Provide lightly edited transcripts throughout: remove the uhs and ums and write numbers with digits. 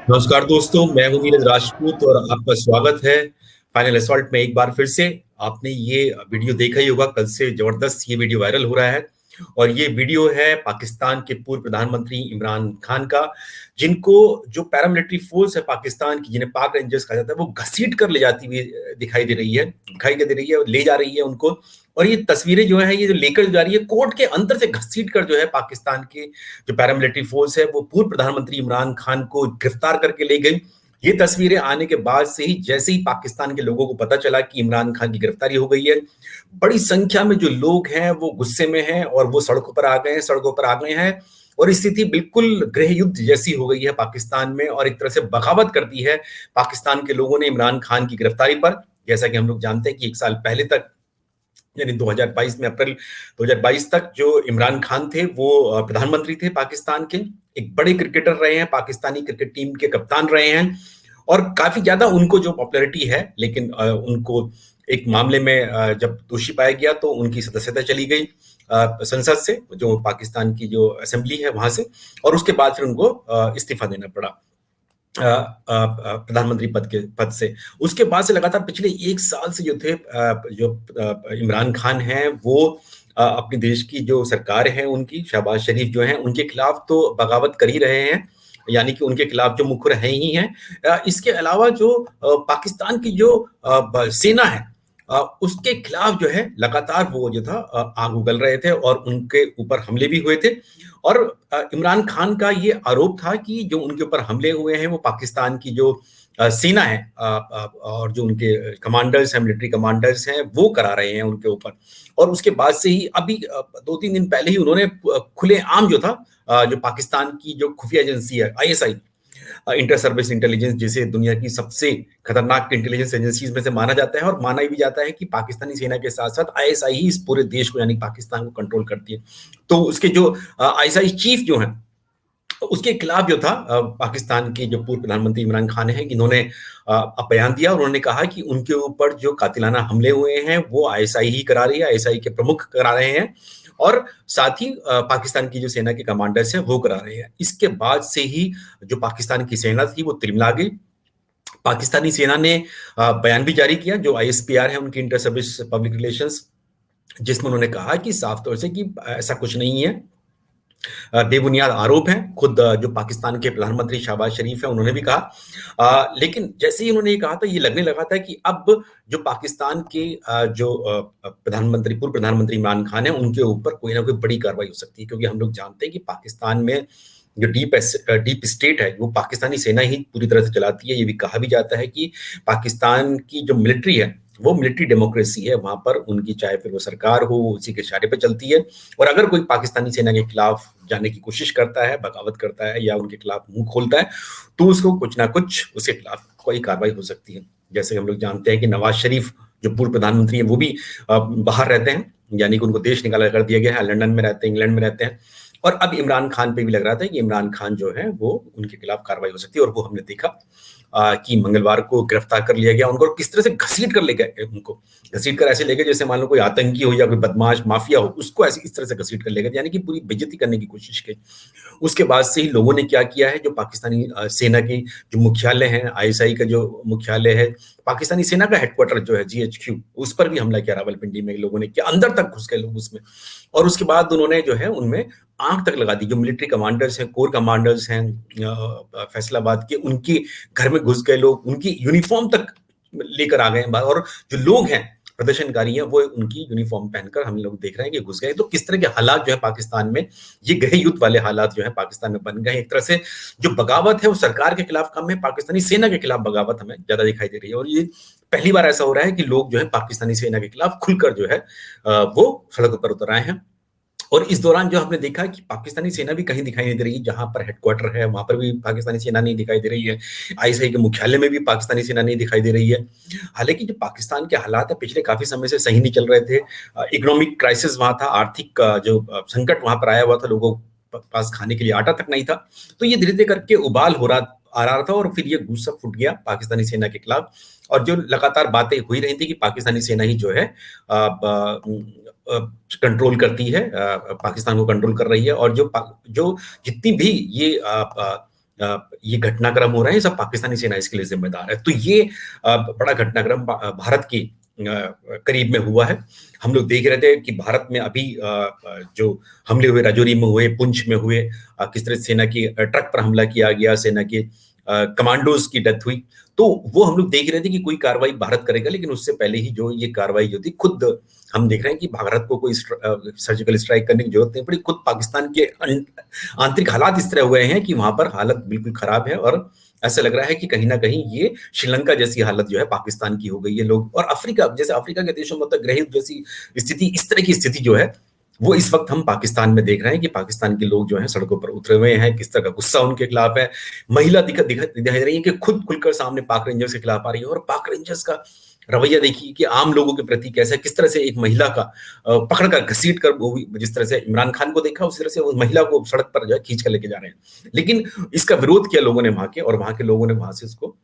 नमस्कार दोस्तों, मैं हूं नीरज राजपूत और आपका स्वागत है फाइनल असॉल्ट में एक बार फिर से। आपने ये वीडियो देखा ही होगा, कल से जबरदस्त ये वीडियो वायरल हो रहा है और ये वीडियो है पाकिस्तान के पूर्व प्रधानमंत्री इमरान खान का, जिनको जो पैरामिलिट्री फोर्स है पाकिस्तान की, जिन्हें पाक रेंजर्स कहा जाता है, वो घसीट कर ले जाती हुई दिखाई दे रही है, ले जा रही है उनको। और ये तस्वीरें जो है, ये जो लेकर जा रही है कोर्ट के अंदर से घसीट कर, जो है पाकिस्तान के जो पैरामिलिट्री फोर्स है वो पूर्व प्रधानमंत्री इमरान खान को गिरफ्तार करके ले गई। ये तस्वीरें आने के बाद से ही, जैसे ही पाकिस्तान के लोगों को पता चला कि इमरान खान की गिरफ्तारी हो गई है, बड़ी संख्या में जो लोग हैं वो गुस्से में हैं और वो सड़कों पर आ गए हैं और स्थिति बिल्कुल गृह युद्ध जैसी हो गई है पाकिस्तान में और एक तरह से बगावत कर दी है पाकिस्तान के लोगों ने इमरान खान की गिरफ्तारी पर। जैसा कि हम लोग जानते हैं कि एक साल पहले तक, यानी 2022 में, अप्रैल 2022 तक जो इमरान खान थे वो प्रधानमंत्री थे पाकिस्तान के, एक बड़े क्रिकेटर रहे हैं, पाकिस्तानी क्रिकेट टीम के कप्तान रहे हैं और काफी ज्यादा उनको जो पॉपुलैरिटी है, लेकिन उनको एक मामले में जब दोषी पाया गया तो उनकी सदस्यता चली गई संसद से, जो पाकिस्तान की जो असेंबली है वहां से, और उसके बाद फिर उनको इस्तीफा देना पड़ा प्रधानमंत्री पद से। उसके बाद से लगातार पिछले एक साल से जो थे जो इमरान खान हैं वो अपने देश की जो सरकार है उनकी, शहबाज शरीफ जो हैं, उनके खिलाफ तो बगावत कर ही रहे हैं, यानी कि उनके खिलाफ जो मुखर हैं ही हैं। इसके अलावा जो पाकिस्तान की जो सेना है, उसके खिलाफ जो है लगातार वो जो था आग उगल रहे थे और उनके ऊपर हमले भी हुए थे। और इमरान खान का ये आरोप था कि जो उनके ऊपर हमले हुए हैं वो पाकिस्तान की जो सेना है और जो उनके कमांडर्स हैं, मिलिट्री कमांडर्स हैं, वो करा रहे हैं उनके ऊपर। और उसके बाद से ही अभी 2-3 दिन पहले ही उन्होंने खुलेआम जो था जो पाकिस्तान की जो खुफिया एजेंसी है आईएसआई, इंटर सर्विस इंटेलिजेंस, जिसे दुनिया की सबसे खतरनाक इंटेलिजेंस एजेंसीज में से माना जाता है और माना भी जाता है कि पाकिस्तानी सेना के साथ साथ आईएसआई ही इस पूरे देश को, यानी पाकिस्तान को कंट्रोल करती है। तो उसके जो आईएसआई चीफ जो हैं, उसके खिलाफ जो था पाकिस्तान के जो पूर्व प्रधानमंत्री इमरान खान हैं, इन्होंने बयान दिया और उन्होंने कहा कि उनके ऊपर जो कातिलाना हमले हुए हैं वो आईएसआई ही करा रही है, आईएसआई के प्रमुख करा रहे हैं और साथ ही पाकिस्तान की जो सेना के कमांडर्स हैं वो करा रहे हैं। इसके बाद से ही जो पाकिस्तान की सेना थी वो तिरमिला गई। पाकिस्तानी सेना ने बयान भी जारी किया, जो आईएसपीआर है उनकी, इंटर सर्विस पब्लिक रिलेशंस, जिसमें उन्होंने कहा कि साफ तौर से कि ऐसा कुछ नहीं है, बेबुनियाद आरोप हैं। खुद जो पाकिस्तान के प्रधानमंत्री शहबाज शरीफ है उन्होंने भी कहा, लेकिन जैसे ही उन्होंने ये कहा था, ये लगने लगा था कि अब जो पाकिस्तान के जो पूर्व प्रधानमंत्री इमरान खान है उनके ऊपर कोई ना कोई बड़ी कार्रवाई हो सकती है, क्योंकि हम लोग जानते हैं कि पाकिस्तान में जो डीप स्टेट है वो पाकिस्तानी सेना ही पूरी तरह से चलाती है। ये भी कहा भी जाता है कि पाकिस्तान की जो मिलिट्री है वो मिलिट्री डेमोक्रेसी है, वहां पर उनकी चाहे फिर वो सरकार हो उसी के इशारे पर चलती है। और अगर कोई पाकिस्तानी सेना के खिलाफ जाने की कोशिश करता है, बगावत करता है या उनके खिलाफ मुंह खोलता है, तो उसको कुछ ना कुछ उसके खिलाफ कोई कार्रवाई हो सकती है। जैसे हम लोग जानते हैं कि नवाज शरीफ जो पूर्व प्रधानमंत्री हैं वो भी बाहर रहते हैं, यानी कि उनको देश निकाला कर दिया गया है, लंदन में रहते हैं, इंग्लैंड में रहते हैं। और अब इमरान खान पे भी लग रहा था कि इमरान खान जो है वो उनके खिलाफ कार्रवाई हो सकती है, और वो हमने देखा कि मंगलवार को गिरफ्तार कर लिया गया उनको, और किस तरह से घसीट कर ले गए उनको। घसीट कर ऐसे ले गए जैसे मान लो कोई आतंकी हो या कोई बदमाश माफिया हो, उसको ऐसे इस तरह से घसीट कर ले गए, यानी कि पूरी बेइज्जती करने की कोशिश की। उसके बाद से ही लोगों ने क्या किया है, जो पाकिस्तानी सेना की जो मुख्यालय है, आईएसआई का जो मुख्यालय है, पाकिस्तानी सेना का हेडक्वार्टर जो है जीएचक्यू, उस पर भी हमला किया रावलपिंडी में लोगों ने किया, अंदर तक घुस गए लोग उसमें। और उसके बाद उन्होंने जो है उनमें आंख तक लगा दी। जो मिलिट्री कमांडर्स हैं, कोर कमांडर्स हैं फैसलाबाद के, उनके घर में घुस गए लोग, उनकी यूनिफॉर्म तक लेकर आ गए और जो लोग हैं, प्रदर्शनकारी हैं, वो उनकी यूनिफॉर्म पहनकर हम लोग देख रहे हैं कि घुस गए। तो किस तरह के हालात जो है पाकिस्तान में, ये गृह युद्ध वाले हालात जो है पाकिस्तान में बन गए। एक तरह से जो बगावत है वो सरकार के खिलाफ कम है, पाकिस्तानी सेना के खिलाफ बगावत हमें ज्यादा दिखाई दे रही है। और ये पहली बार ऐसा हो रहा है कि लोग जो है पाकिस्तानी सेना के खिलाफ खुलकर जो है वो सड़कों पर उतर आए हैं। और इस दौरान जो हमने देखा कि पाकिस्तानी सेना भी कहीं दिखाई नहीं दे रही है, जहां पर हेडक्वार्टर है वहां पर भी पाकिस्तानी सेना नहीं दिखाई दे रही है, आईएसआई के मुख्यालय में भी पाकिस्तानी सेना नहीं दिखाई दे रही है। हालांकि जो पाकिस्तान के हालात है पिछले काफी समय से सही नहीं चल रहे थे, इकोनॉमिक क्राइसिस वहां था, आर्थिक जो संकट वहां पर आया हुआ था, लोगों के पास खाने के लिए आटा तक नहीं था। तो ये धीरे धीरे करके उबाल आ रहा था और फिर ये गुस्सा फूट गया पाकिस्तानी सेना के खिलाफ। और जो लगातार बातें हुई रही थी कि पाकिस्तानी सेना ही जो है कंट्रोल करती है, पाकिस्तान को कंट्रोल कर रही है, और जो जितनी भी ये ये घटनाक्रम हो रहे हैं, सब पाकिस्तानी सेना इसके लिए जिम्मेदार है। तो ये बड़ा घटनाक्रम भारत की करीब में हुआ है। हम लोग देख रहे थे कि भारत में अभी जो हमले हुए, राजौरी में हुए, पुंछ में हुए, किस तरह सेना की ट्रक पर हमला किया गया, सेना के कमांडोज की डेथ हुई। तो वो हम लोग देख रहे थे कि कोई कार्रवाई भारत करेगा, लेकिन उससे पहले ही जो ये कार्रवाई जो थी, खुद हम देख रहे हैं कि भारत को कोई सर्जिकल स्ट्राइक करने की जरूरत नहीं पड़ी। खुद पाकिस्तान के आंतरिक हालात इस तरह हुए हैं कि वहां पर हालत बिल्कुल खराब है, और ऐसा लग रहा है कि कहीं ना कहीं ये श्रीलंका जैसी हालत जो है पाकिस्तान की हो गई है। लोग और अफ्रीका, जैसे अफ्रीका के देशों में होता ग्रहित जैसी स्थिति, इस तरह की स्थिति जो है वो इस वक्त हम पाकिस्तान में देख रहे हैं कि पाकिस्तान के लोग जो हैं सड़कों पर उतरे हुए हैं, किस तरह का गुस्सा उनके खिलाफ है। महिला दिखाई दे रही है कि खुद खुलकर सामने पाक रेंजर्स के खिलाफ आ रही है, और पाक रेंजर्स का रवैया देखिए कि आम लोगों के प्रति कैसा है, किस तरह से एक महिला का पकड़कर घसीट कर, वो जिस तरह से इमरान खान को देखा उस तरह से उस महिला को सड़क पर जो है खींच कर लेके जा रहे हैं। लेकिन इसका विरोध किया लोगों ने वहां के, और वहां के लोगों ने वहां से उसको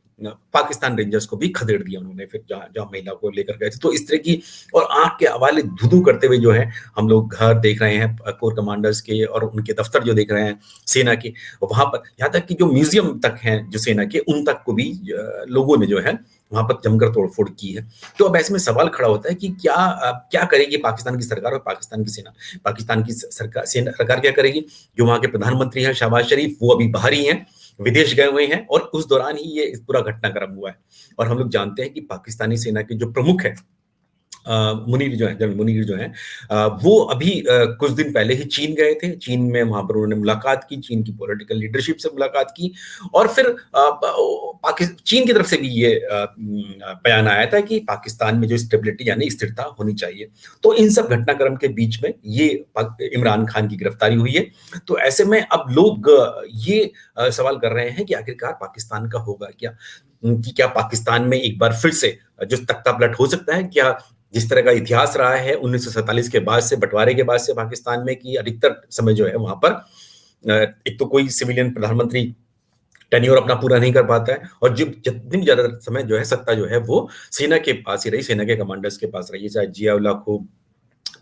पाकिस्तान रेंजर्स को भी खदेड़ दिया उन्होंने, फिर जहां महिला को लेकर गए थे। तो इस तरह की, और आंख के हवाले धुधु करते हुए जो है हम लोग घर देख रहे हैं कोर कमांडर्स के, और उनके दफ्तर जो देख रहे हैं सेना के, वहां पर यहाँ तक कि जो म्यूजियम तक हैं जो सेना के, उन तक को भी लोगों ने जो है वहां पर जमकर तोड़फोड़ की है। तो अब ऐसे में सवाल खड़ा होता है कि क्या करेगी पाकिस्तान की सरकार और पाकिस्तान की सेना। पाकिस्तान की सरकार क्या करेगी? जो वहां के प्रधानमंत्री हैं शहबाज शरीफ, वो अभी बाहर ही हैं, विदेश गए हुए हैं, और उस दौरान ही ये पूरा घटनाक्रम हुआ है। और हम लोग जानते हैं कि पाकिस्तानी सेना के जो प्रमुख है मुनीर जो है, जनरल मुनीर जो है, वो अभी कुछ दिन पहले ही चीन गए थे। चीन में वहां पर उन्होंने मुलाकात की, चीन की पॉलिटिकल लीडरशिप से मुलाकात की, और फिर चीन की तरफ से भी ये बयान आया था कि पाकिस्तान में जो स्टेबिलिटी यानी स्थिरता होनी चाहिए। तो इन सब घटनाक्रम के बीच में ये इमरान खान की गिरफ्तारी हुई है। तो ऐसे में अब लोग ये सवाल कर रहे हैं कि आखिरकार पाकिस्तान का होगा क्या, कि क्या पाकिस्तान में एक बार फिर से जो तख्ता पलट हो सकता है क्या? जिस तरह का इतिहास रहा है 1947 के बाद से, बंटवारे के बाद से पाकिस्तान में, कि अधिकतर समय जो है वहां पर एक तो कोई सिविलियन प्रधानमंत्री टेन्योर अपना पूरा नहीं कर पाता है, और जब जितनी ज्यादा समय जो है सत्ता जो है वो सेना के पास ही रही, सेना के कमांडर्स के पास रही, चाहे जिया उल हक हो,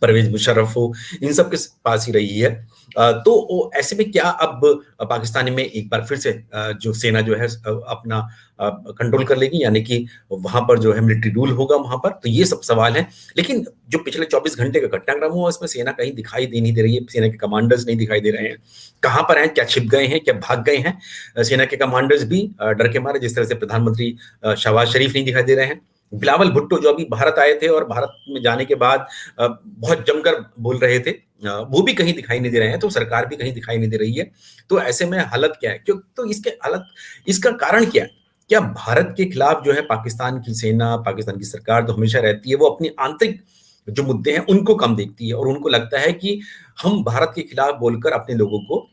परवेज मुशर्रफ हो, इन सब के पास ही रही है। तो ऐसे में क्या अब पाकिस्तान में एक बार फिर से जो सेना जो है अपना कंट्रोल कर लेगी, यानी कि वहां पर जो है मिलिट्री रूल होगा वहां पर? तो ये सब सवाल है। लेकिन जो पिछले 24 घंटे का घटनाक्रम हुआ उसमें सेना कहीं दिखाई नहीं दे रही है, सेना के कमांडर्स नहीं दिखाई दे रहे हैं। कहां पर हैं? क्या छिप गए हैं? क्या भाग गए हैं? सेना के कमांडर्स भी डर के मारे, जिस तरह से प्रधानमंत्री शहबाज शरीफ नहीं दिखाई दे रहे हैं। बिलावल भुट्टो जो अभी भारत आए थे और भारत में जाने के बाद बहुत जमकर बोल रहे थे, वो भी कहीं दिखाई नहीं दे रहे हैं। तो सरकार भी कहीं दिखाई नहीं दे रही है। तो ऐसे में हालत क्या है? क्यों? तो इसके हालत, इसका कारण क्या है? क्या भारत के खिलाफ जो है पाकिस्तान की सेना, पाकिस्तान की सरकार तो हमेशा रहती है, वो अपनी आंतरिक जो मुद्दे हैं उनको कम देखती है, और उनको लगता है कि हम भारत के खिलाफ बोलकर अपने लोगों को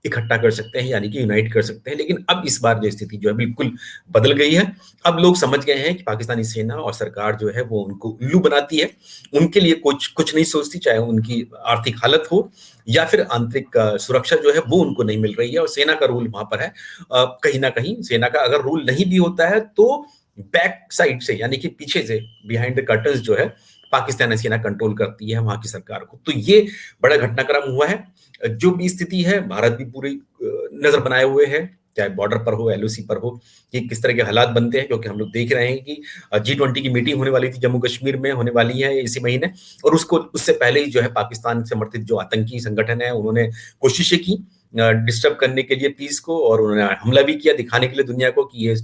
इकट्ठा कर सकते हैं, यानी कि यूनाइट कर सकते हैं। लेकिन अब इस बार जो स्थिति जो है बिल्कुल बदल गई है। अब लोग समझ गए हैं कि पाकिस्तानी सेना और सरकार जो है वो उनको उल्लू बनाती है, उनके लिए कुछ नहीं सोचती, चाहे उनकी आर्थिक हालत हो या फिर आंतरिक सुरक्षा जो है वो उनको नहीं मिल रही है। और सेना का रूल वहां पर है, कहीं ना कहीं सेना का अगर रूल नहीं भी होता है तो बैक साइड से, यानी कि पीछे से, बिहाइंड द कर्टन्स जो है पाकिस्तानी सेना कंट्रोल करती है वहां की सरकार को। तो ये बड़ा घटनाक्रम हुआ है। जो भी स्थिति है, भारत भी पूरी नजर बनाए हुए है, चाहे बॉर्डर पर हो, एलओसी पर हो, कि किस तरह के हालात बनते हैं। क्योंकि हम लोग देख रहे हैं कि G20 की मीटिंग होने वाली थी, जम्मू कश्मीर में होने वाली है इसी महीने, और उससे पहले ही जो है पाकिस्तान समर्थित जो आतंकी संगठन है उन्होंने कोशिशें की डिस्टर्ब करने के लिए पीस को, और उन्होंने हमला भी किया दिखाने के लिए दुनिया को कि ये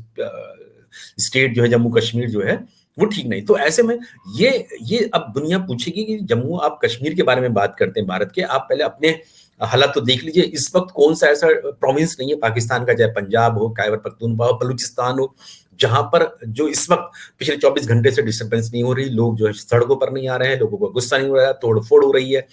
स्टेट जो है जम्मू कश्मीर जो है वो ठीक नहीं। तो ऐसे में ये अब दुनिया पूछेगी कि जम्मू, आप कश्मीर के बारे में बात करते हैं भारत के, आप पहले अपने हालात तो देख लीजिए। इस वक्त कौन सा ऐसा प्रोविंस नहीं है पाकिस्तान का, चाहे पंजाब हो, खैबर पख्तूनख्वा हो, बलूचिस्तान हो, जहां पर जो इस वक्त पिछले 24 घंटे से डिस्टर्बेंस नहीं हो रही, लोग जो है सड़कों पर नहीं आ रहे हैं, लोगों को गुस्सा नहीं हो रहा है, तोड़ फोड़ हो रही है,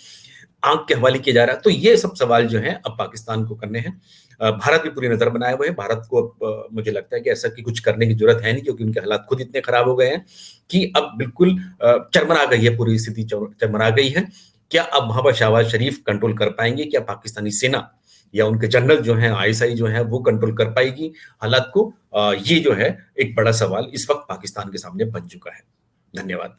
आंख के हवाले किया जा रहा है। तो ये सब सवाल जो है अब पाकिस्तान को करने हैं। भारत भी पूरी नजर बनाए हुए है। भारत को अब मुझे लगता है कि ऐसा कि कुछ करने की जरूरत है नहीं, क्योंकि उनके हालात खुद इतने खराब हो गए हैं कि अब बिल्कुल चरमरा गई है, पूरी स्थिति चरमरा गई है। क्या अब वहां पर शहबाज शरीफ कंट्रोल कर पाएंगे? क्या पाकिस्तानी सेना या उनके जनरल जो है, ISI जो है, वो कंट्रोल कर पाएगी हालात को? ये जो है एक बड़ा सवाल इस वक्त पाकिस्तान के सामने बन चुका है। धन्यवाद।